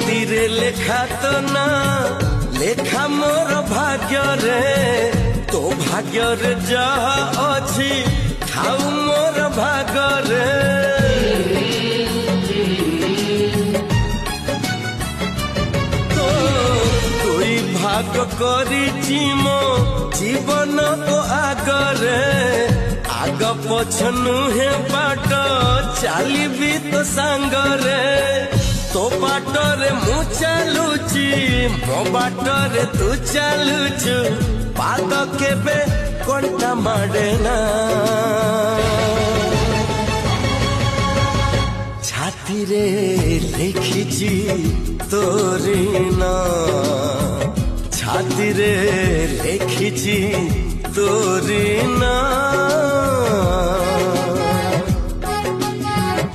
ଛାତିରେ ଲେଖା ତ ନା ଲେଖା ମୋର ଭାଗ୍ୟରେ ତୋ ଭାଗ୍ୟରେ ଯାହା ଅଛି ଥାଉ ମୋର ଭାଗରେ ତୋ ଦୁଇ ଭାଗ କରିଛି ମୋ ଜୀବନ ଓ ଆଗରେ ଆଗ ପଛ ନୁହେଁ ବାଟ ଚାଲିବି ତୋ ସାଙ୍ଗରେ तो बाटरे मु चालुची मो बाटरे तू चालुचु पाद केबे कोंटा माडे ना छाती रे लिखिची तोरी ना छाती रे लिखिची तोरी ना